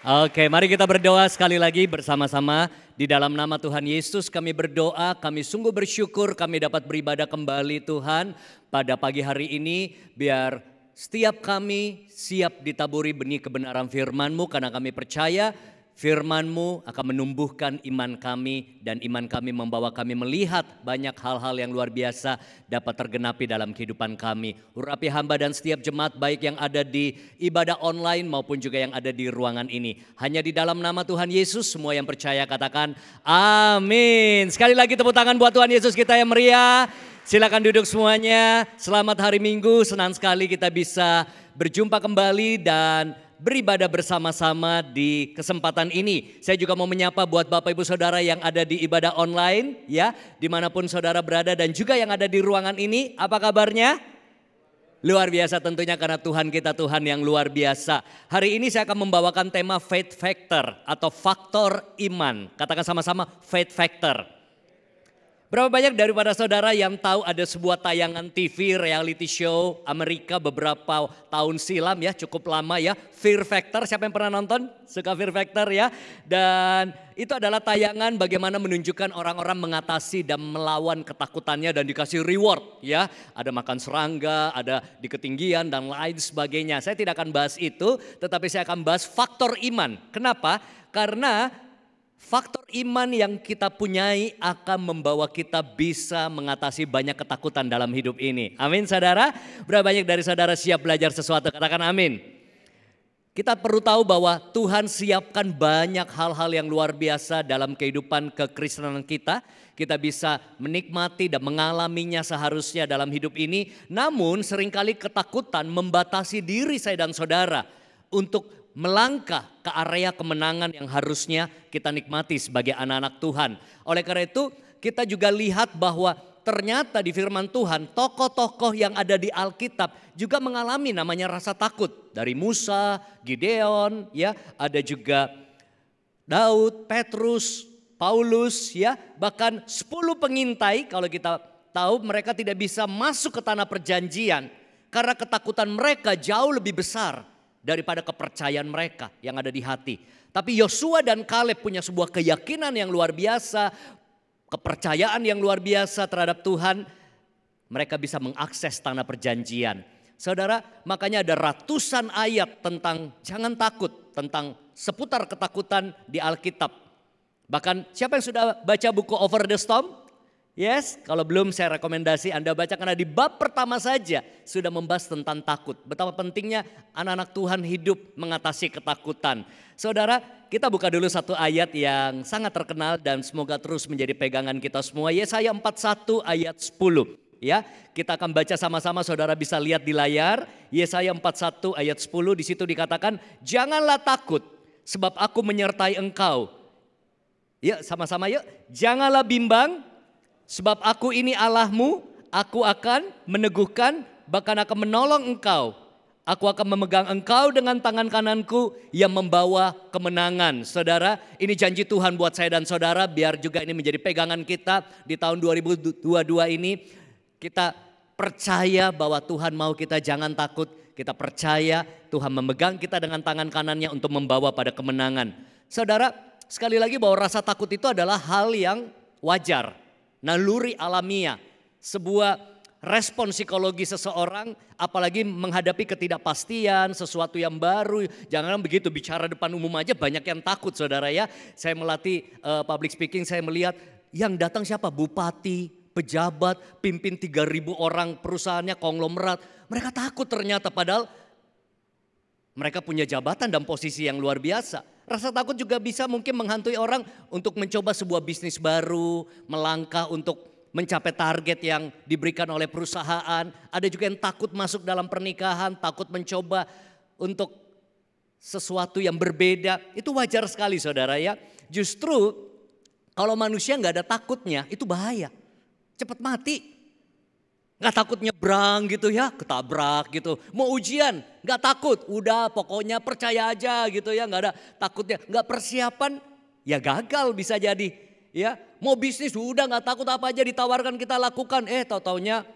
Oke, mari kita berdoa sekali lagi bersama-sama. Di dalam nama Tuhan Yesus kami berdoa, kami sungguh bersyukur kami dapat beribadah kembali Tuhan pada pagi hari ini. Biar setiap kami siap ditaburi benih kebenaran firman-Mu karena kami percaya firman-Mu akan menumbuhkan iman kami dan iman kami membawa kami melihat banyak hal-hal yang luar biasa dapat tergenapi dalam kehidupan kami. Urapi hamba dan setiap jemaat baik yang ada di ibadah online maupun juga yang ada di ruangan ini. Hanya di dalam nama Tuhan Yesus semua yang percaya katakan amin. Sekali lagi tepuk tangan buat Tuhan Yesus kita yang meriah. Silakan duduk semuanya. Selamat hari Minggu, senang sekali kita bisa berjumpa kembali dan beribadah bersama-sama di kesempatan ini. Saya juga mau menyapa buat Bapak Ibu Saudara yang ada di ibadah online ya, dimanapun saudara berada dan juga yang ada di ruangan ini. Apa kabarnya? Luar biasa tentunya karena Tuhan kita Tuhan yang luar biasa. Hari ini saya akan membawakan tema faith factor atau faktor iman. Katakan sama-sama faith factor. Berapa banyak daripada saudara yang tahu ada sebuah tayangan TV reality show Amerika beberapa tahun silam ya, cukup lama ya, Fear Factor. Siapa yang pernah nonton? Suka Fear Factor ya? Dan itu adalah tayangan bagaimana menunjukkan orang-orang mengatasi dan melawan ketakutannya dan dikasih reward ya. Ada makan serangga, ada di ketinggian dan lain sebagainya. Saya tidak akan bahas itu, tetapi saya akan bahas faktor iman. Kenapa? Karena faktor iman yang kita punyai akan membawa kita bisa mengatasi banyak ketakutan dalam hidup ini. Amin saudara. Berapa banyak dari saudara siap belajar sesuatu? Katakan amin. Kita perlu tahu bahwa Tuhan siapkan banyak hal-hal yang luar biasa dalam kehidupan kekristenan kita. Kita bisa menikmati dan mengalaminya seharusnya dalam hidup ini. Namun seringkali ketakutan membatasi diri saya dan saudara untuk melangkah ke area kemenangan yang harusnya kita nikmati sebagai anak-anak Tuhan. Oleh karena itu kita juga lihat bahwa ternyata di firman Tuhan tokoh-tokoh yang ada di Alkitab juga mengalami namanya rasa takut. Dari Musa, Gideon, ya, ada juga Daud, Petrus, Paulus, ya, bahkan 10 pengintai kalau kita tahu mereka tidak bisa masuk ke tanah perjanjian karena ketakutan mereka jauh lebih besar daripada kepercayaan mereka yang ada di hati. Tapi Yosua dan Kaleb punya sebuah keyakinan yang luar biasa, kepercayaan yang luar biasa terhadap Tuhan. Mereka bisa mengakses tanah perjanjian. Saudara, makanya ada ratusan ayat tentang jangan takut, tentang seputar ketakutan di Alkitab. Bahkan siapa yang sudah baca buku Over the Storm? Yes, kalau belum saya rekomendasi Anda baca karena di bab pertama saja sudah membahas tentang takut. Betapa pentingnya anak-anak Tuhan hidup mengatasi ketakutan. Saudara, kita buka dulu satu ayat yang sangat terkenal dan semoga terus menjadi pegangan kita semua. Yesaya 41 ayat 10. Ya, kita akan baca sama-sama, saudara bisa lihat di layar. Yesaya 41 ayat 10, di situ dikatakan, "Janganlah takut sebab aku menyertai engkau." Yuk sama-sama yuk. "Janganlah bimbang, sebab aku ini Allahmu, aku akan meneguhkan, bahkan akan menolong engkau. Aku akan memegang engkau dengan tangan kananku yang membawa kemenangan." Saudara, ini janji Tuhan buat saya dan saudara, biar juga ini menjadi pegangan kita di tahun 2022 ini. Kita percaya bahwa Tuhan mau kita jangan takut. Kita percaya Tuhan memegang kita dengan tangan kanannya untuk membawa pada kemenangan. Saudara, sekali lagi bahwa rasa takut itu adalah hal yang wajar. Naluri alamiah, sebuah respon psikologi seseorang apalagi menghadapi ketidakpastian, sesuatu yang baru. Jangan begitu bicara depan umum aja banyak yang takut saudara ya. Saya melatih public speaking, saya melihat yang datang siapa? Bupati, pejabat, pimpin 3.000 orang perusahaannya konglomerat. Mereka takut ternyata padahal mereka punya jabatan dan posisi yang luar biasa. Rasa takut juga bisa mungkin menghantui orang untuk mencoba sebuah bisnis baru, melangkah untuk mencapai target yang diberikan oleh perusahaan. Ada juga yang takut masuk dalam pernikahan, takut mencoba untuk sesuatu yang berbeda. Itu wajar sekali saudara ya. Justru kalau manusia nggak ada takutnya itu bahaya. Cepat mati. Gak takut nyebrang gitu ya, ketabrak gitu. Mau ujian, gak takut. Udah pokoknya percaya aja gitu ya, gak ada takutnya. Gak persiapan, ya gagal bisa jadi. Ya, mau bisnis udah gak takut apa aja ditawarkan kita lakukan. Tau-taunya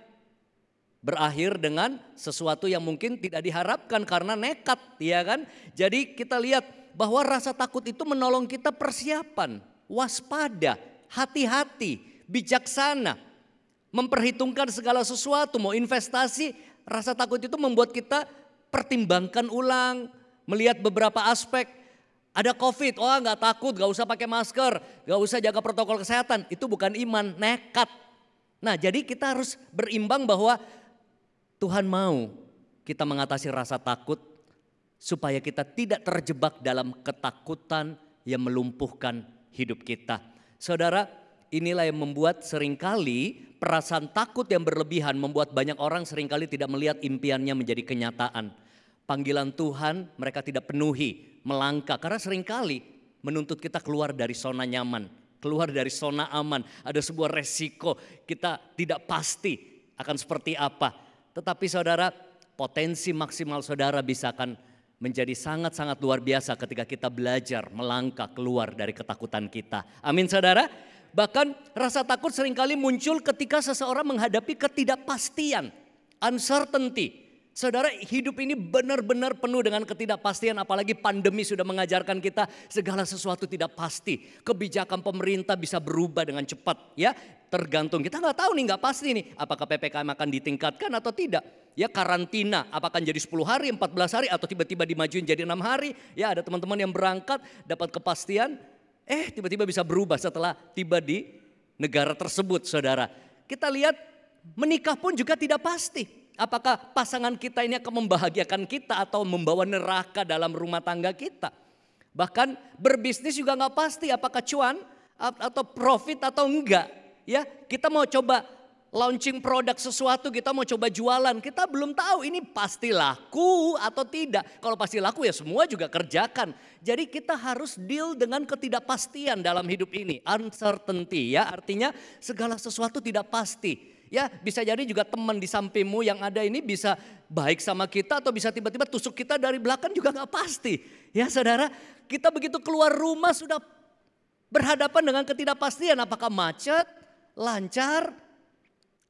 berakhir dengan sesuatu yang mungkin tidak diharapkan karena nekat ya kan. Jadi kita lihat bahwa rasa takut itu menolong kita persiapan, waspada, hati-hati, bijaksana, memperhitungkan segala sesuatu, mau investasi, rasa takut itu membuat kita pertimbangkan ulang, melihat beberapa aspek. Ada COVID, oh nggak takut, nggak usah pakai masker, nggak usah jaga protokol kesehatan. Itu bukan iman, nekat. Nah jadi kita harus berimbang bahwa Tuhan mau kita mengatasi rasa takut supaya kita tidak terjebak dalam ketakutan yang melumpuhkan hidup kita. Saudara, inilah yang membuat seringkali perasaan takut yang berlebihan membuat banyak orang seringkali tidak melihat impiannya menjadi kenyataan. Panggilan Tuhan mereka tidak penuhi. Melangkah karena seringkali menuntut kita keluar dari zona nyaman, keluar dari zona aman. Ada sebuah resiko, kita tidak pasti akan seperti apa. Tetapi saudara, potensi maksimal saudara bisa akan menjadi sangat-sangat luar biasa ketika kita belajar melangkah keluar dari ketakutan kita. Amin saudara. Bahkan rasa takut seringkali muncul ketika seseorang menghadapi ketidakpastian, uncertainty. Saudara, hidup ini benar-benar penuh dengan ketidakpastian, apalagi pandemi sudah mengajarkan kita segala sesuatu tidak pasti. Kebijakan pemerintah bisa berubah dengan cepat, ya. Tergantung, kita nggak tahu nih, nggak pasti nih, apakah PPKM akan ditingkatkan atau tidak. Ya, karantina apakah jadi 10 hari, 14 hari atau tiba-tiba dimajuin jadi 6 hari. Ya, ada teman-teman yang berangkat dapat kepastian, tiba-tiba bisa berubah setelah tiba di negara tersebut, saudara. Kita lihat menikah pun juga tidak pasti. Apakah pasangan kita ini akan membahagiakan kita atau membawa neraka dalam rumah tangga kita. Bahkan berbisnis juga nggak pasti apakah cuan atau profit atau enggak. Ya, kita mau coba launching produk sesuatu, kita mau coba jualan, kita belum tahu ini pasti laku atau tidak. Kalau pasti laku ya semua juga kerjakan. Jadi kita harus deal dengan ketidakpastian dalam hidup ini. Uncertainty ya, artinya segala sesuatu tidak pasti. Ya, bisa jadi juga teman di sampingmu yang ada ini bisa baik sama kita atau bisa tiba-tiba tusuk kita dari belakang juga gak pasti. Ya saudara, kita begitu keluar rumah sudah berhadapan dengan ketidakpastian. Apakah macet, lancar,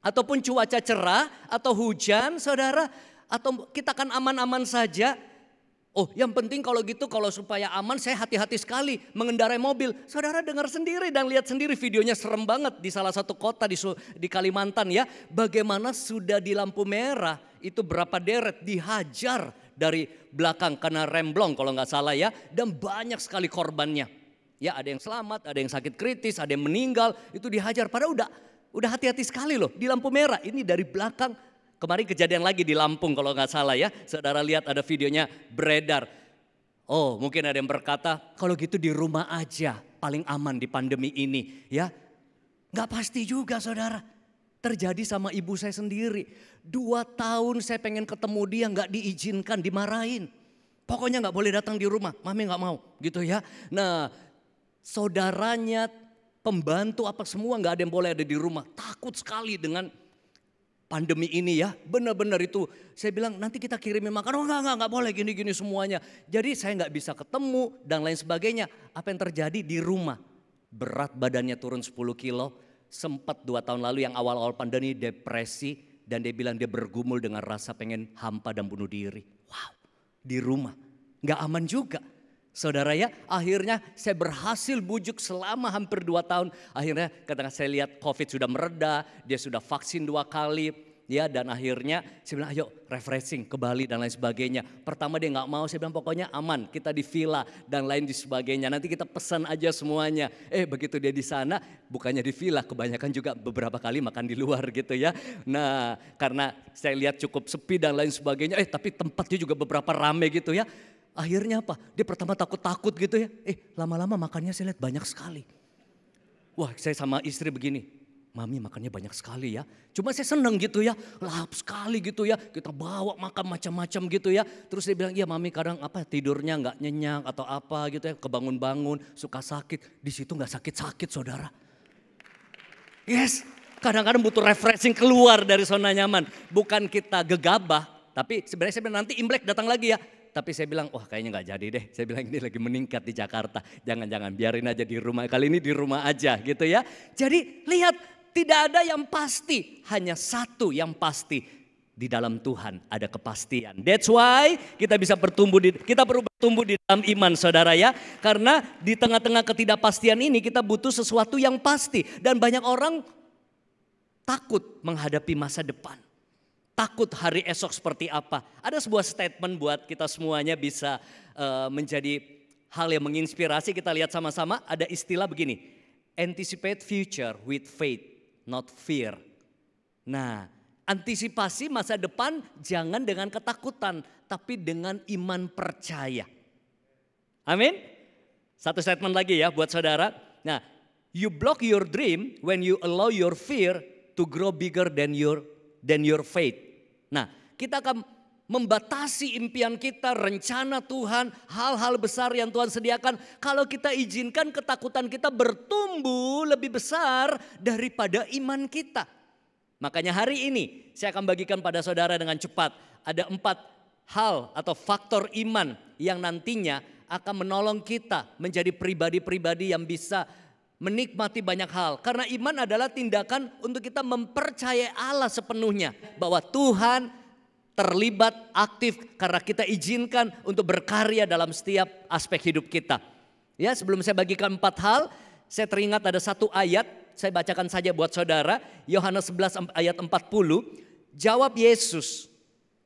ataupun cuaca cerah atau hujan saudara. Atau kita akan aman-aman saja. Oh yang penting kalau gitu, kalau supaya aman saya hati-hati sekali mengendarai mobil. Saudara dengar sendiri dan lihat sendiri videonya serem banget di salah satu kota di Kalimantan ya. Bagaimana sudah di lampu merah itu berapa deret dihajar dari belakang karena remblong kalau nggak salah ya. Dan banyak sekali korbannya. Ya ada yang selamat, ada yang sakit kritis, ada yang meninggal itu dihajar. Padahal udah hati-hati sekali loh di lampu merah. Ini dari belakang. Kemarin kejadian lagi di Lampung kalau nggak salah ya. Saudara lihat ada videonya beredar. Oh mungkin ada yang berkata kalau gitu di rumah aja paling aman di pandemi ini ya. Nggak pasti juga saudara. Terjadi sama ibu saya sendiri. 2 tahun saya pengen ketemu dia nggak diizinkan, dimarahin. Pokoknya nggak boleh datang di rumah, mami nggak mau gitu ya. Nah saudaranya, pembantu apa semua nggak ada yang boleh ada di rumah. Takut sekali dengan pandemi ini ya, benar-benar itu saya bilang nanti kita kirimin makan, oh enggak boleh gini-gini semuanya. Jadi saya nggak bisa ketemu dan lain sebagainya. Apa yang terjadi di rumah? Berat badannya turun 10 kilo, sempat 2 tahun lalu yang awal-awal pandemi depresi dan dia bilang dia bergumul dengan rasa pengen hampa dan bunuh diri. Wow, di rumah, nggak aman juga. Saudara ya, akhirnya saya berhasil bujuk selama hampir 2 tahun. Akhirnya ketika saya lihat COVID sudah mereda, dia sudah vaksin 2 kali. Ya, dan akhirnya saya bilang ayo refreshing ke Bali dan lain sebagainya. Pertama dia nggak mau, saya bilang pokoknya aman, kita di villa dan lain sebagainya. Nanti kita pesan aja semuanya. Begitu dia di sana, bukannya di villa, kebanyakan juga beberapa kali makan di luar gitu ya. Nah karena saya lihat cukup sepi dan lain sebagainya, tapi tempatnya juga beberapa rame gitu ya. Akhirnya apa? Dia pertama takut-takut gitu ya. Lama-lama makannya saya lihat banyak sekali. Wah saya sama istri begini. Mami makannya banyak sekali ya. Cuma saya seneng gitu ya. Lahap sekali gitu ya. Kita bawa makan macam-macam gitu ya. Terus dia bilang iya mami kadang tidurnya gak nyenyak atau apa gitu ya. Kebangun-bangun suka sakit. Di situ gak sakit-sakit saudara. Yes. Kadang-kadang butuh refreshing keluar dari zona nyaman. Bukan kita gegabah. Tapi sebenarnya saya bilang nanti Imlek datang lagi ya. Tapi saya bilang, wah kayaknya gak jadi deh. Saya bilang ini lagi meningkat di Jakarta. Jangan-jangan biarin aja di rumah. Kali ini di rumah aja gitu ya. Jadi lihat tidak ada yang pasti. Hanya satu yang pasti. Di dalam Tuhan ada kepastian. That's why kita perlu bertumbuh di dalam iman, saudara ya. Karena di tengah-tengah ketidakpastian ini kita butuh sesuatu yang pasti. Dan banyak orang takut menghadapi masa depan. Takut hari esok seperti apa. Ada sebuah statement buat kita semuanya bisa menjadi hal yang menginspirasi. Kita lihat sama-sama, ada istilah begini. Anticipate future with faith, not fear. Nah, antisipasi masa depan jangan dengan ketakutan, tapi dengan iman percaya. Amin. Satu statement lagi ya buat saudara. Nah, you block your dream when you allow your fear to grow bigger than your faith. Nah, kita akan membatasi impian kita, rencana Tuhan, hal-hal besar yang Tuhan sediakan. Kalau kita izinkan ketakutan kita bertumbuh lebih besar daripada iman kita. Makanya hari ini saya akan bagikan pada saudara dengan cepat. Ada 4 hal atau faktor iman yang nantinya akan menolong kita menjadi pribadi-pribadi yang bisa menikmati banyak hal. Karena iman adalah tindakan untuk kita mempercayai Allah sepenuhnya. Bahwa Tuhan terlibat aktif karena kita izinkan untuk berkarya dalam setiap aspek hidup kita. Ya, sebelum saya bagikan 4 hal, saya teringat ada satu ayat. Saya bacakan saja buat saudara, Yohanes 11 ayat 40. Jawab Yesus,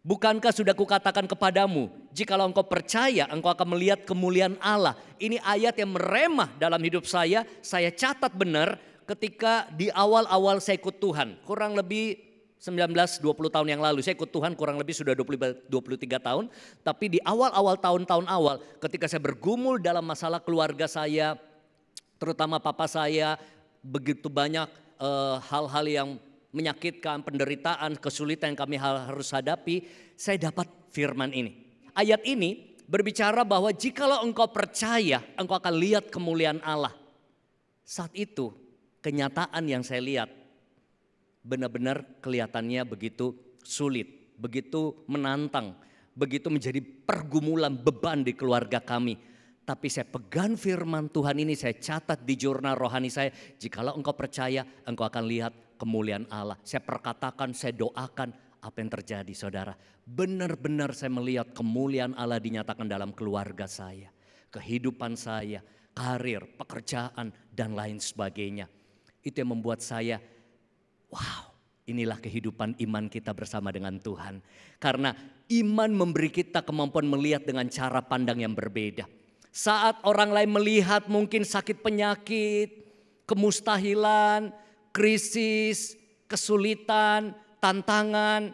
bukankah sudah kukatakan kepadamu, jikalau engkau percaya engkau akan melihat kemuliaan Allah. Ini ayat yang meremah dalam hidup saya catat benar ketika di awal-awal saya ikut Tuhan. Kurang lebih 19-20 tahun yang lalu, saya ikut Tuhan kurang lebih sudah 23 tahun. Tapi di awal-awal tahun-tahun awal ketika saya bergumul dalam masalah keluarga saya, terutama papa saya, begitu banyak hal-hal yang menyakitkan, penderitaan, kesulitan yang kami harus hadapi, saya dapat firman ini. Ayat ini berbicara bahwa jikalau engkau percaya, engkau akan lihat kemuliaan Allah. Saat itu kenyataan yang saya lihat benar-benar kelihatannya begitu sulit, begitu menantang, begitu menjadi pergumulan beban di keluarga kami. Tapi saya pegang firman Tuhan ini, saya catat di jurnal rohani saya. Jikalau engkau percaya, engkau akan lihat kemuliaan Allah. Saya perkatakan, saya doakan apa yang terjadi saudara. Benar-benar saya melihat kemuliaan Allah dinyatakan dalam keluarga saya. Kehidupan saya, karir, pekerjaan dan lain sebagainya. Itu yang membuat saya, wow, inilah kehidupan iman kita bersama dengan Tuhan. Karena iman memberi kita kemampuan melihat dengan cara pandang yang berbeda. Saat orang lain melihat mungkin sakit penyakit, kemustahilan, krisis, kesulitan, tantangan,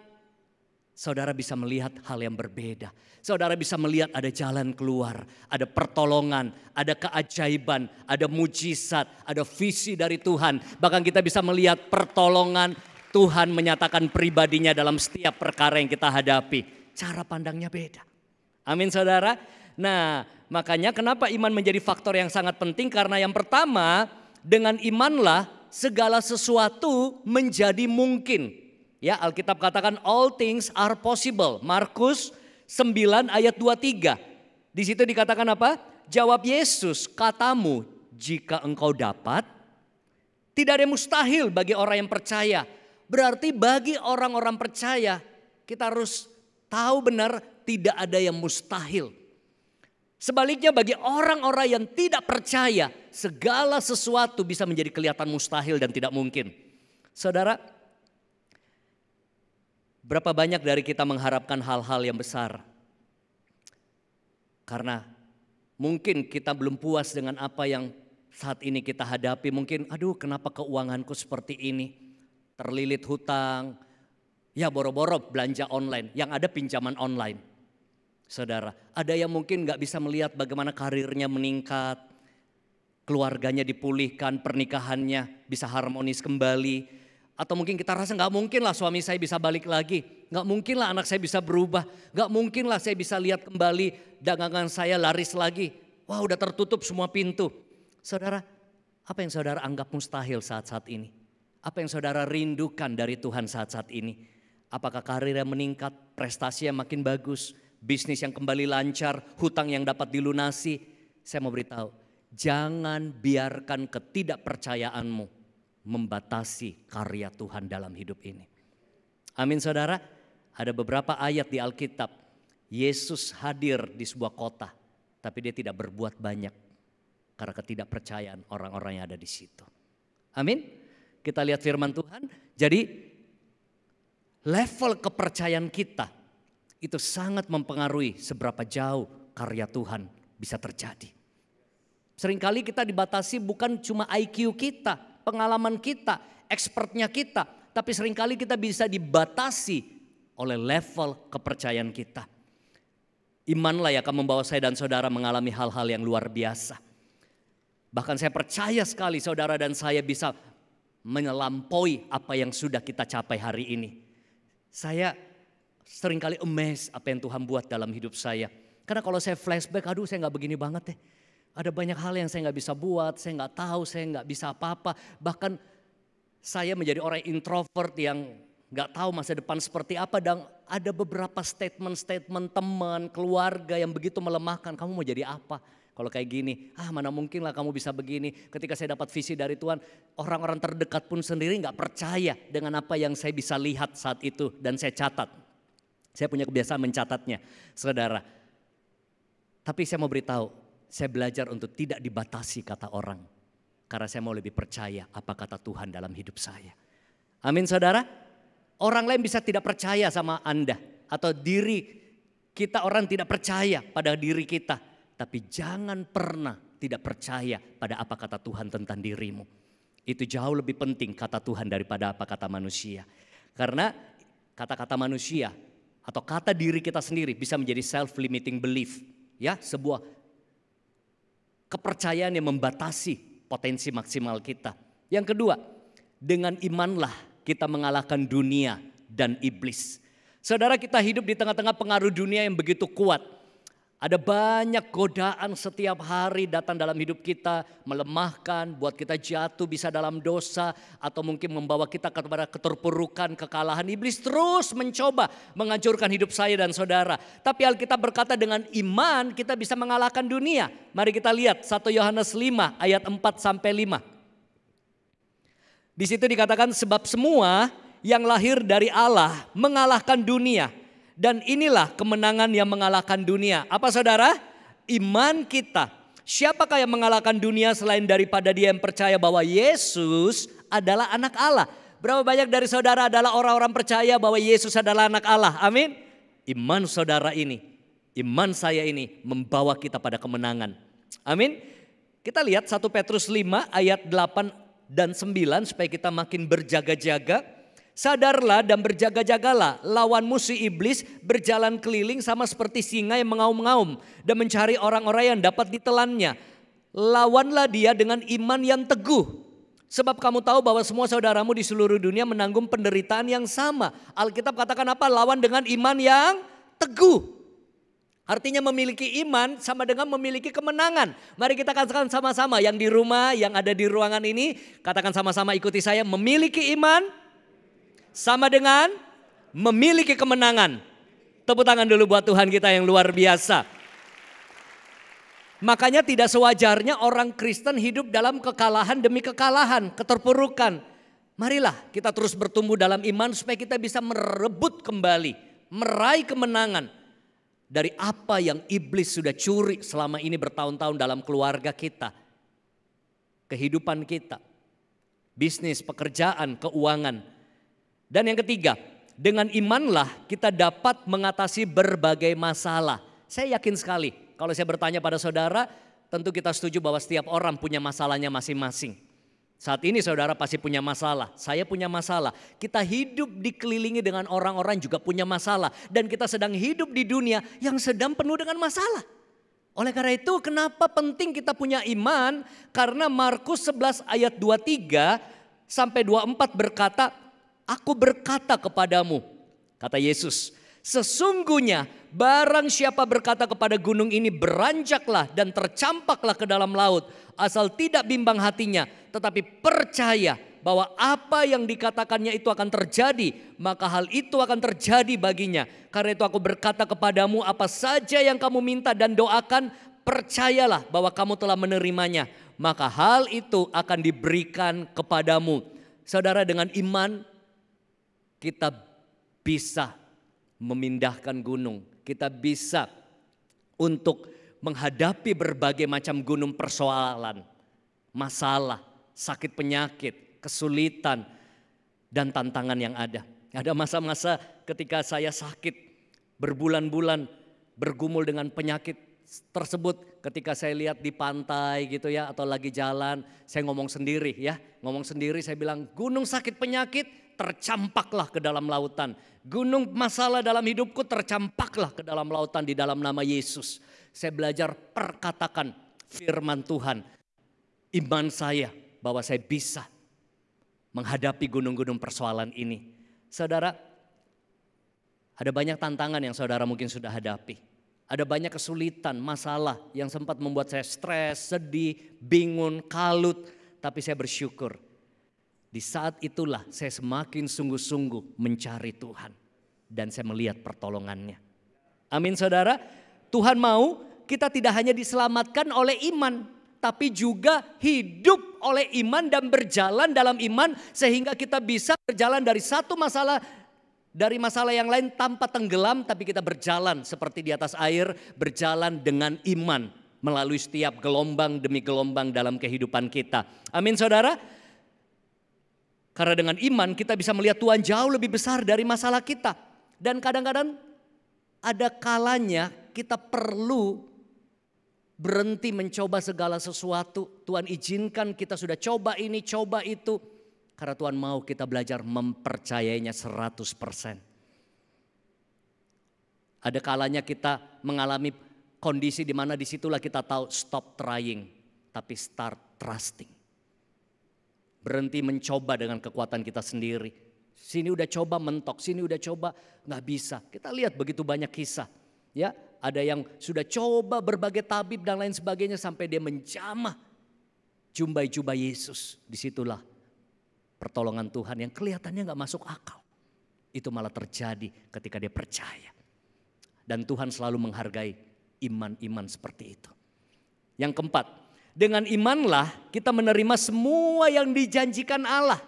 saudara bisa melihat hal yang berbeda. Saudara bisa melihat ada jalan keluar, ada pertolongan, ada keajaiban, ada mujizat, ada visi dari Tuhan. Bahkan kita bisa melihat pertolongan Tuhan menyatakan pribadinya dalam setiap perkara yang kita hadapi. Cara pandangnya beda. Amin saudara. Nah, makanya kenapa iman menjadi faktor yang sangat penting? Karena yang pertama, dengan imanlah segala sesuatu menjadi mungkin. Ya, Alkitab katakan all things are possible. Markus 9 ayat 23. Di situ dikatakan apa? Jawab Yesus, katamu jika engkau dapat, tidak ada yang mustahil bagi orang yang percaya. Berarti bagi orang-orang percaya, kita harus tahu benar tidak ada yang mustahil. Sebaliknya bagi orang-orang yang tidak percaya, segala sesuatu bisa menjadi kelihatan mustahil dan tidak mungkin. Saudara, berapa banyak dari kita mengharapkan hal-hal yang besar? Karena mungkin kita belum puas dengan apa yang saat ini kita hadapi. Mungkin aduh kenapa keuanganku seperti ini? Terlilit hutang, ya boro-boro belanja online, yang ada pinjaman online. Saudara, ada yang mungkin gak bisa melihat bagaimana karirnya meningkat, keluarganya dipulihkan, pernikahannya bisa harmonis kembali. Atau mungkin kita rasa gak mungkin lah suami saya bisa balik lagi, gak mungkin lah anak saya bisa berubah, gak mungkin lah saya bisa lihat kembali dagangan saya laris lagi. Wah udah tertutup semua pintu. Saudara, apa yang saudara anggap mustahil saat-saat ini? Apa yang saudara rindukan dari Tuhan saat-saat ini? Apakah karirnya meningkat, prestasi yang makin bagus, bisnis yang kembali lancar, hutang yang dapat dilunasi? Saya mau beritahu, jangan biarkan ketidakpercayaanmu membatasi karya Tuhan dalam hidup ini. Amin saudara. Ada beberapa ayat di Alkitab, Yesus hadir di sebuah kota, tapi dia tidak berbuat banyak karena ketidakpercayaan orang-orang yang ada di situ. Amin. Kita lihat firman Tuhan. Jadi level kepercayaan kita itu sangat mempengaruhi seberapa jauh karya Tuhan bisa terjadi. Seringkali kita dibatasi bukan cuma IQ kita, pengalaman kita, expertnya kita, tapi seringkali kita bisa dibatasi oleh level kepercayaan kita. Imanlah yang akan membawa saya dan saudara mengalami hal-hal yang luar biasa. Bahkan saya percaya sekali saudara dan saya bisa melampaui apa yang sudah kita capai hari ini. Saya seringkali amazed apa yang Tuhan buat dalam hidup saya. Karena kalau saya flashback, aduh saya gak begini banget deh. Ada banyak hal yang saya gak bisa buat, saya gak tahu, saya gak bisa apa-apa. Bahkan saya menjadi orang introvert yang gak tahu masa depan seperti apa. Dan ada beberapa statement-statement teman, keluarga yang begitu melemahkan. Kamu mau jadi apa? Kalau kayak gini, mana mungkin lah kamu bisa begini. Ketika saya dapat visi dari Tuhan, orang-orang terdekat pun sendiri gak percaya dengan apa yang saya bisa lihat saat itu. Dan saya catat. Saya punya kebiasaan mencatatnya, saudara. Tapi saya mau beritahu, saya belajar untuk tidak dibatasi kata orang. Karena saya mau lebih percaya apa kata Tuhan dalam hidup saya. Amin saudara. Orang lain bisa tidak percaya sama Anda. Atau diri kita orang tidak percaya pada diri kita. Tapi jangan pernah tidak percaya pada apa kata Tuhan tentang dirimu. Itu jauh lebih penting kata Tuhan daripada apa kata manusia. Karena kata-kata manusia atau kata diri kita sendiri bisa menjadi self-limiting belief. Ya, sebuah kepercayaan yang membatasi potensi maksimal kita. Yang kedua, dengan imanlah kita mengalahkan dunia dan iblis. Saudara, kita hidup di tengah-tengah pengaruh dunia yang begitu kuat. Ada banyak godaan setiap hari datang dalam hidup kita, melemahkan, buat kita jatuh bisa dalam dosa, atau mungkin membawa kita kepada keterpurukan, kekalahan. Iblis terus mencoba menghancurkan hidup saya dan saudara. Tapi Alkitab berkata dengan iman kita bisa mengalahkan dunia. Mari kita lihat 1 Yohanes 5 ayat 4-5. Di situ dikatakan sebab semua yang lahir dari Allah mengalahkan dunia. Dan inilah kemenangan yang mengalahkan dunia. Apa saudara? Iman kita. Siapakah yang mengalahkan dunia selain daripada dia yang percaya bahwa Yesus adalah anak Allah? Berapa banyak dari saudara adalah orang-orang percaya bahwa Yesus adalah anak Allah? Amin. Iman saudara ini, iman saya ini membawa kita pada kemenangan. Amin. Kita lihat 1 Petrus 5 ayat 8 dan 9 supaya kita makin berjaga-jaga. Sadarlah dan berjaga-jagalah, lawan musuh iblis berjalan keliling sama seperti singa yang mengaum-ngaum dan mencari orang-orang yang dapat ditelannya. Lawanlah dia dengan iman yang teguh. Sebab kamu tahu bahwa semua saudaramu di seluruh dunia menanggung penderitaan yang sama. Alkitab katakan apa? Lawan dengan iman yang teguh. Artinya memiliki iman sama dengan memiliki kemenangan. Mari kita katakan sama-sama, yang di rumah, yang ada di ruangan ini, katakan sama-sama, ikuti saya, memiliki iman sama dengan memiliki kemenangan. Tepuk tangan dulu buat Tuhan kita yang luar biasa. Makanya tidak sewajarnya orang Kristen hidup dalam kekalahan demi kekalahan, keterpurukan. Marilah kita terus bertumbuh dalam iman supaya kita bisa merebut kembali, meraih kemenangan dari apa yang iblis sudah curi selama ini bertahun-tahun dalam keluarga kita, kehidupan kita, bisnis, pekerjaan, keuangan. Dan yang ketiga, dengan imanlah kita dapat mengatasi berbagai masalah. Saya yakin sekali kalau saya bertanya pada saudara, tentu kita setuju bahwa setiap orang punya masalahnya masing-masing. Saat ini saudara pasti punya masalah, saya punya masalah. Kita hidup dikelilingi dengan orang-orang juga punya masalah. Dan kita sedang hidup di dunia yang sedang penuh dengan masalah. Oleh karena itu kenapa penting kita punya iman? Karena Markus 11 ayat 23 sampai 24 berkata, aku berkata kepadamu, kata Yesus, sesungguhnya barang siapa berkata kepada gunung ini beranjaklah dan tercampaklah ke dalam laut, asal tidak bimbang hatinya, tetapi percaya bahwa apa yang dikatakannya itu akan terjadi, maka hal itu akan terjadi baginya. Karena itu aku berkata kepadamu, apa saja yang kamu minta dan doakan, percayalah bahwa kamu telah menerimanya, maka hal itu akan diberikan kepadamu. Saudara, dengan iman kita bisa memindahkan gunung. Kita bisa untuk menghadapi berbagai macam gunung persoalan, masalah, sakit penyakit, kesulitan, dan tantangan yang ada. Ada masa-masa ketika saya sakit berbulan-bulan bergumul dengan penyakit tersebut, ketika saya lihat di pantai gitu ya atau lagi jalan, saya ngomong sendiri ya. Ngomong sendiri saya bilang, gunung sakit penyakit tercampaklah ke dalam lautan. Gunung masalah dalam hidupku tercampaklah ke dalam lautan di dalam nama Yesus. Saya belajar perkatakan firman Tuhan. Iman saya bahwa saya bisa menghadapi gunung-gunung persoalan ini. Saudara, ada banyak tantangan yang saudara mungkin sudah hadapi. Ada banyak kesulitan, masalah yang sempat membuat saya stres, sedih, bingung, kalut. Tapi saya bersyukur. Di saat itulah saya semakin sungguh-sungguh mencari Tuhan. Dan saya melihat pertolongannya. Amin saudara. Tuhan mau kita tidak hanya diselamatkan oleh iman. Tapi juga hidup oleh iman dan berjalan dalam iman. Sehingga kita bisa berjalan dari satu masalah dari masalah yang lain tanpa tenggelam. Tapi kita berjalan seperti di atas air, berjalan dengan iman. Melalui setiap gelombang demi gelombang dalam kehidupan kita. Amin saudara. Karena dengan iman kita bisa melihat Tuhan jauh lebih besar dari masalah kita. Dan kadang-kadang ada kalanya kita perlu berhenti mencoba segala sesuatu. Tuhan izinkan kita sudah coba ini, coba itu. Karena Tuhan mau kita belajar mempercayainya 100%. Ada kalanya kita mengalami kondisi di mana disitulah kita tahu stop trying. Tapi start trusting. Berhenti mencoba dengan kekuatan kita sendiri. Sini udah coba mentok, sini udah coba gak bisa. Kita lihat begitu banyak kisah. Ya, ada yang sudah coba berbagai tabib dan lain sebagainya sampai dia menjamah jumbai-jumbai Yesus. Disitulah pertolongan Tuhan yang kelihatannya gak masuk akal. Itu malah terjadi ketika dia percaya. Dan Tuhan selalu menghargai iman-iman seperti itu. Yang keempat, dengan imanlah kita menerima semua yang dijanjikan Allah.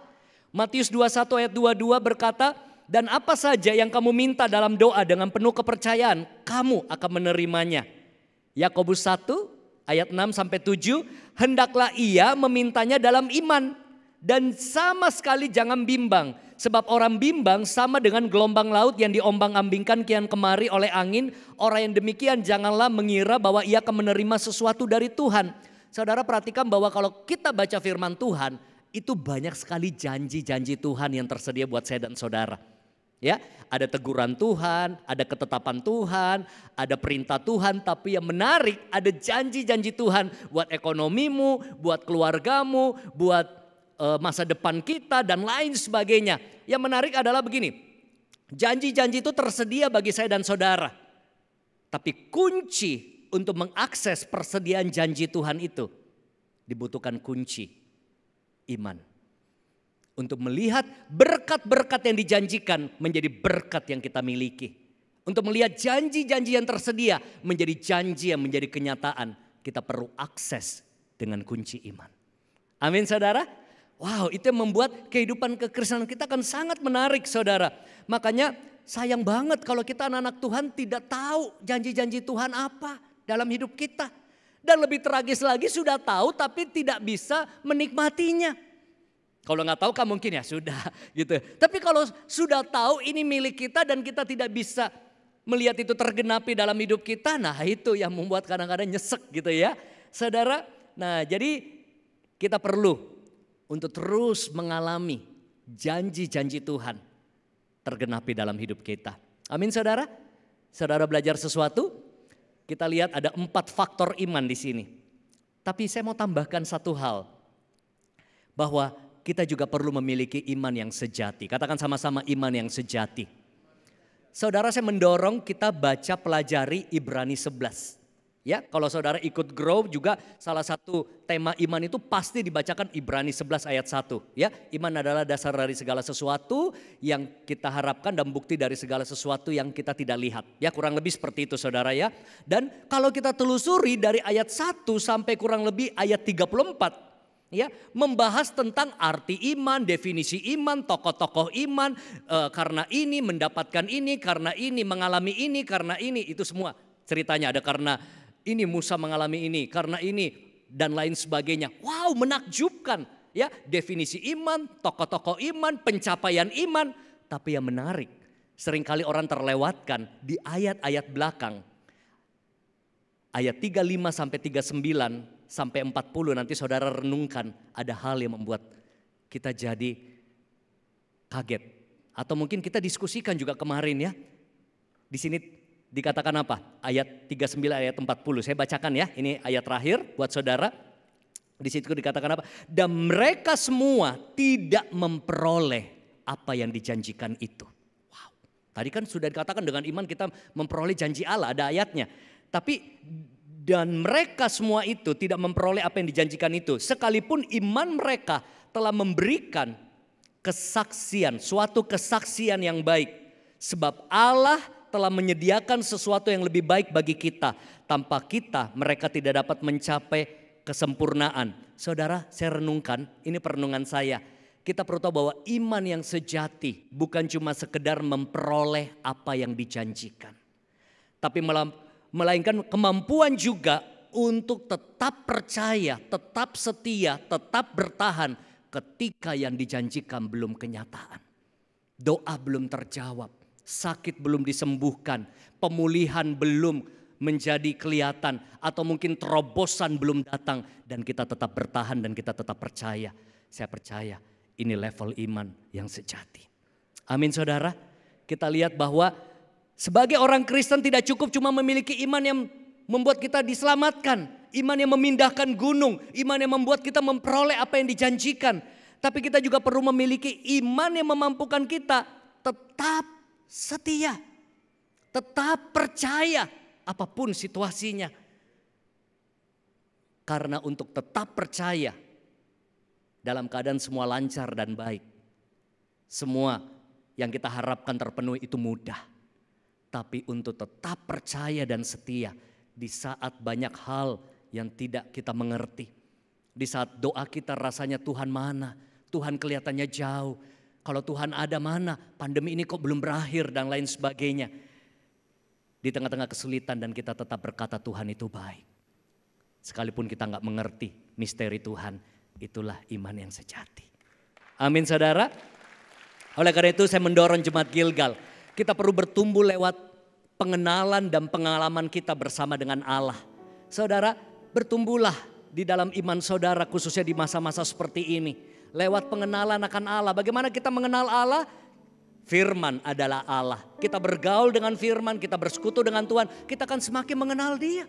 Matius 21 ayat 22 berkata, dan apa saja yang kamu minta dalam doa dengan penuh kepercayaan, kamu akan menerimanya. Yakobus 1 ayat 6 sampai 7, hendaklah ia memintanya dalam iman dan sama sekali jangan bimbang. Sebab orang bimbang sama dengan gelombang laut yang diombang-ambingkan kian kemari oleh angin. Orang yang demikian janganlah mengira bahwa ia akan menerima sesuatu dari Tuhan. Saudara perhatikan bahwa kalau kita baca firman Tuhan, itu banyak sekali janji-janji Tuhan yang tersedia buat saya dan saudara. Ya, ada teguran Tuhan, ada ketetapan Tuhan, ada perintah Tuhan, tapi yang menarik ada janji-janji Tuhan buat ekonomimu, buat keluargamu, buat masa depan kita dan lain sebagainya. Yang menarik adalah begini, janji-janji itu tersedia bagi saya dan saudara. Tapi kunci untuk mengakses persediaan janji Tuhan itu dibutuhkan kunci iman. Untuk melihat berkat-berkat yang dijanjikan menjadi berkat yang kita miliki. Untuk melihat janji-janji yang tersedia menjadi janji yang menjadi kenyataan. Kita perlu akses dengan kunci iman. Amin saudara. Wow, itu yang membuat kehidupan kekristenan kita akan sangat menarik saudara. Makanya sayang banget kalau kita anak-anak Tuhan tidak tahu janji-janji Tuhan apa dalam hidup kita. Dan lebih tragis lagi sudah tahu tapi tidak bisa menikmatinya. Kalau nggak tahu kan mungkin ya sudah gitu. Tapi kalau sudah tahu ini milik kita dan kita tidak bisa melihat itu tergenapi dalam hidup kita. Nah itu yang membuat kadang-kadang nyesek gitu ya. Saudara, nah jadi kita perlu untuk terus mengalami janji-janji Tuhan tergenapi dalam hidup kita. Amin saudara. Saudara belajar sesuatu, kita lihat ada 4 faktor iman di sini. Tapi saya mau tambahkan satu hal. Bahwa kita juga perlu memiliki iman yang sejati. Katakan sama-sama iman yang sejati. Saudara saya mendorong kita baca pelajari Ibrani 11. Ya, kalau saudara ikut grow juga salah satu tema iman itu pasti dibacakan Ibrani 11 ayat 1. Ya, iman adalah dasar dari segala sesuatu yang kita harapkan dan bukti dari segala sesuatu yang kita tidak lihat. Ya, kurang lebih seperti itu saudara ya. Dan kalau kita telusuri dari ayat 1 sampai kurang lebih ayat 34. Ya, membahas tentang arti iman, definisi iman, tokoh-tokoh iman, karena ini mendapatkan ini, karena ini mengalami ini, karena ini, itu semua ceritanya ada karena ini Musa mengalami ini, karena ini dan lain sebagainya. Wow, menakjubkan ya, definisi iman, tokoh-tokoh iman, pencapaian iman. Tapi yang menarik, seringkali orang terlewatkan di ayat-ayat belakang. Ayat 35 sampai 39 sampai 40 nanti saudara renungkan, ada hal yang membuat kita jadi kaget. Atau mungkin kita diskusikan juga kemarin ya. Di sini dikatakan apa? Ayat 39 ayat 40. Saya bacakan ya, ini ayat terakhir buat saudara. Di situ dikatakan apa? Dan mereka semua tidak memperoleh apa yang dijanjikan itu. Wow. Tadi kan sudah dikatakan dengan iman kita memperoleh janji Allah, ada ayatnya. Tapi dan mereka semua itu tidak memperoleh apa yang dijanjikan itu. Sekalipun iman mereka telah memberikan kesaksian, suatu kesaksian yang baik. Sebab Allah telah menyediakan sesuatu yang lebih baik bagi kita. Tanpa kita mereka tidak dapat mencapai kesempurnaan. Saudara, saya renungkan, ini perenungan saya. Kita perlu tahu bahwa iman yang sejati bukan cuma sekedar memperoleh apa yang dijanjikan. Tapi melainkan kemampuan juga untuk tetap percaya, tetap setia, tetap bertahan ketika yang dijanjikan belum kenyataan. Doa belum terjawab, sakit belum disembuhkan, pemulihan belum menjadi kelihatan, atau mungkin terobosan belum datang dan kita tetap bertahan dan kita tetap percaya. Saya percaya ini level iman yang sejati. Amin saudara. Kita lihat bahwa sebagai orang Kristen tidak cukup cuma memiliki iman yang membuat kita diselamatkan. Iman yang memindahkan gunung. Iman yang membuat kita memperoleh apa yang dijanjikan. Tapi kita juga perlu memiliki iman yang memampukan kita tetap setia. Tetap percaya apapun situasinya. Karena untuk tetap percaya dalam keadaan semua lancar dan baik. Semua yang kita harapkan terpenuhi itu mudah. Tapi untuk tetap percaya dan setia di saat banyak hal yang tidak kita mengerti. Di saat doa kita rasanya Tuhan mana? Tuhan kelihatannya jauh. Kalau Tuhan ada mana? Pandemi ini kok belum berakhir dan lain sebagainya. Di tengah-tengah kesulitan dan kita tetap berkata Tuhan itu baik. Sekalipun kita nggak mengerti misteri Tuhan, itulah iman yang sejati. Amin saudara. Oleh karena itu saya mendorong Jemaat Gilgal. Kita perlu bertumbuh lewat pengenalan dan pengalaman kita bersama dengan Allah. Saudara, bertumbuhlah di dalam iman saudara khususnya di masa-masa seperti ini. Lewat pengenalan akan Allah. Bagaimana kita mengenal Allah? Firman adalah Allah. Kita bergaul dengan firman, kita bersekutu dengan Tuhan. Kita akan semakin mengenal Dia.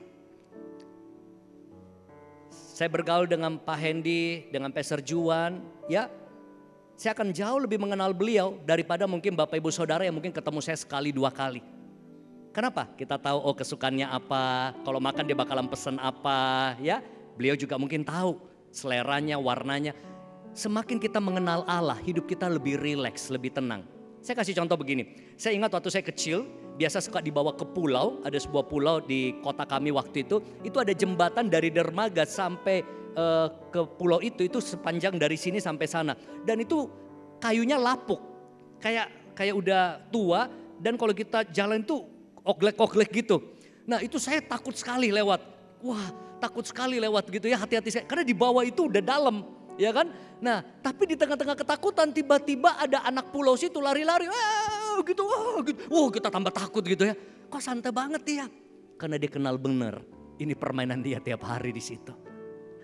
Saya bergaul dengan Pak Hendy, dengan Pastor Juan, ya. Saya akan jauh lebih mengenal beliau daripada mungkin Bapak Ibu Saudara yang mungkin ketemu saya sekali dua kali. Kenapa? Kita tahu oh kesukaannya apa, kalau makan dia bakalan pesan apa, ya. Beliau juga mungkin tahu seleranya, warnanya. Semakin kita mengenal Allah, hidup kita lebih rileks, lebih tenang. Saya kasih contoh begini, saya ingat waktu saya kecil, biasa suka dibawa ke pulau, ada sebuah pulau di kota kami waktu itu ada jembatan dari dermaga sampai ke pulau itu sepanjang dari sini sampai sana. Dan itu kayunya lapuk, kayak udah tua dan kalau kita jalan itu oglek-oglek gitu. Nah itu saya takut sekali lewat, takut sekali lewat gitu ya, hati-hati saya, karena di bawah itu udah dalam. Ya kan? Nah, tapi di tengah-tengah ketakutan tiba-tiba ada anak pulau situ lari-lari, gitu. Kita tambah takut gitu ya. Kok santai banget dia? Karena dia kenal benar. Ini permainan dia tiap hari di situ.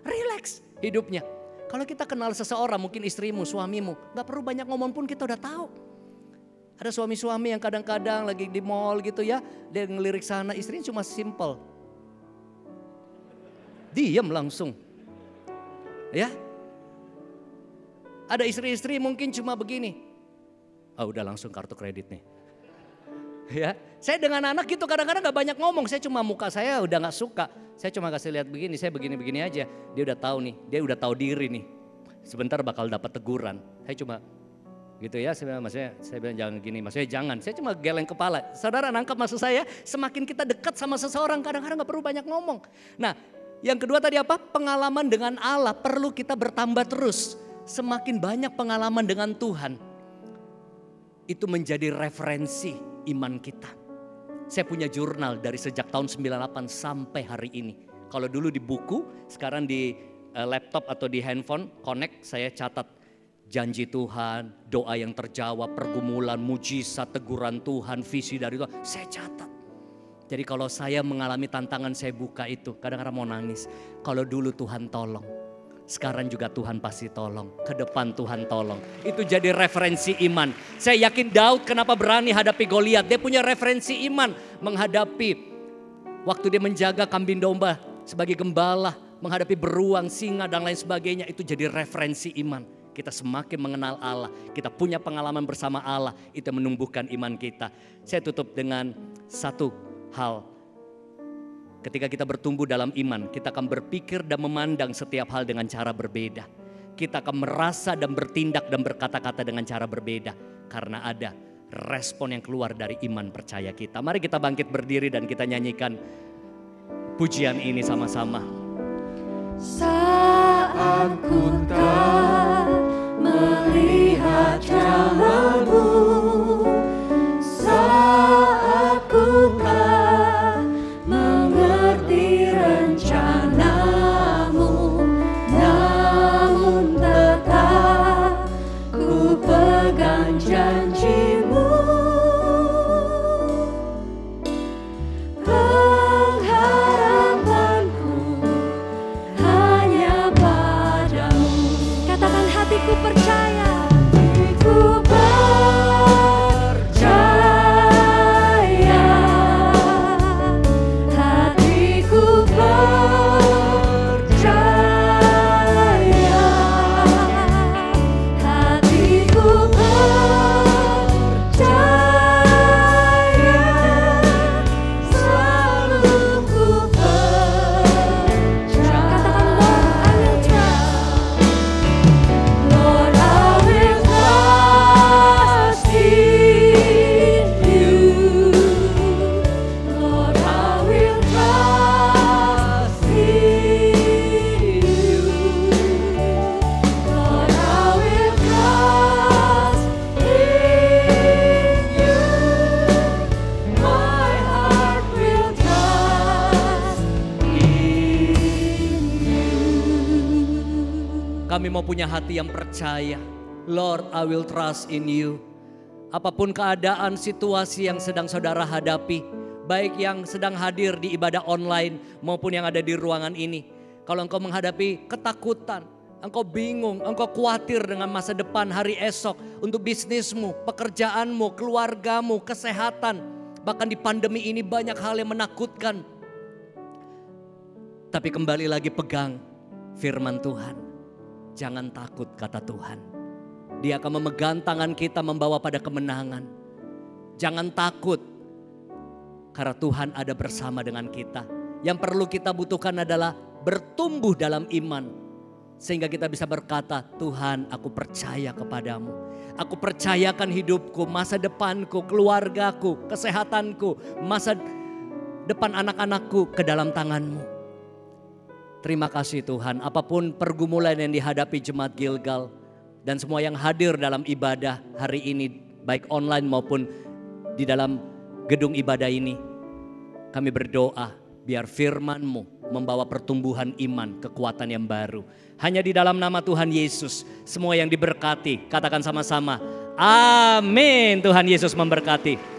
Relax hidupnya. Kalau kita kenal seseorang, mungkin istrimu, suamimu, nggak perlu banyak ngomong pun kita udah tahu. Ada suami-suami yang kadang-kadang lagi di mall gitu ya, dia ngelirik sana, istrinya cuma simple. Diam langsung. Ya. Ada istri-istri mungkin cuma begini. Udah langsung kartu kredit nih. Ya, saya dengan anak gitu kadang-kadang gak banyak ngomong. Saya cuma muka saya udah gak suka. Saya cuma kasih lihat begini, saya begini-begini aja. Dia udah tahu nih, dia udah tahu diri nih. Sebentar bakal dapat teguran. Saya cuma gitu ya, saya bilang jangan gini, maksudnya jangan. Saya cuma geleng kepala. Saudara nangkap maksud saya, semakin kita dekat sama seseorang kadang-kadang gak perlu banyak ngomong. Nah, Yang kedua tadi apa? Pengalaman dengan Allah perlu kita bertambah terus. Semakin banyak pengalaman dengan Tuhan, itu menjadi referensi iman kita. Saya punya jurnal dari sejak tahun 98 sampai hari ini. Kalau dulu di buku, sekarang di laptop atau di handphone, connect, saya catat janji Tuhan, doa yang terjawab, pergumulan, mujizat, teguran Tuhan, visi dari Tuhan, saya catat. Jadi kalau saya mengalami tantangan, saya buka itu, kadang-kadang mau nangis. Kalau dulu Tuhan tolong, sekarang juga Tuhan pasti tolong, ke depan Tuhan tolong. Itu jadi referensi iman. Saya yakin Daud kenapa berani hadapi Goliat, dia punya referensi iman menghadapi waktu dia menjaga kambing domba sebagai gembala, menghadapi beruang, singa dan lain sebagainya, itu jadi referensi iman. Kita semakin mengenal Allah, kita punya pengalaman bersama Allah, itu menumbuhkan iman kita. Saya tutup dengan satu hal. Ketika kita bertumbuh dalam iman, kita akan berpikir dan memandang setiap hal dengan cara berbeda. Kita akan merasa dan bertindak dan berkata-kata dengan cara berbeda. Karena ada respon yang keluar dari iman percaya kita. Mari kita bangkit berdiri dan kita nyanyikan pujian ini sama-sama. Saat ku tak melihat jalanmu, saat ku tak mengerti rencanamu, namun tetap ku pegang janjimu. Pengharapanku hanya padamu. Katakan hatiku percaya. Hatiku percaya. Hatiku percaya. Hatiku percaya. Selalu ku percaya. Katakan Lord, I will trust. Lord, I will trust in you. Lord, I will trust in you. Lord, I will trust in you. My heart will trust in you. Kami mau punya hati yang percaya. Lord, I will trust in you. Apapun keadaan, situasi yang sedang saudara hadapi, baik yang sedang hadir di ibadah online maupun yang ada di ruangan ini. Kalau engkau menghadapi ketakutan, engkau bingung, engkau khawatir dengan masa depan hari esok untuk bisnismu, pekerjaanmu, keluargamu, kesehatan. Bahkan di pandemi ini banyak hal yang menakutkan. Tapi kembali lagi pegang firman Tuhan. Jangan takut, kata Tuhan. Dia akan memegang tangan kita membawa pada kemenangan. Jangan takut, karena Tuhan ada bersama dengan kita. Yang perlu kita butuhkan adalah bertumbuh dalam iman. Sehingga kita bisa berkata, Tuhan, aku percaya kepadamu. Aku percayakan hidupku, masa depanku, keluargaku, kesehatanku, masa depan anak-anakku ke dalam tangan-Mu. Terima kasih Tuhan, apapun pergumulan yang dihadapi Jemaat Gilgal dan semua yang hadir dalam ibadah hari ini, baik online maupun di dalam gedung ibadah ini, kami berdoa biar firman-Mu membawa pertumbuhan iman, kekuatan yang baru. Hanya di dalam nama Tuhan Yesus, semua yang diberkati, katakan sama-sama, amin. Tuhan Yesus memberkati.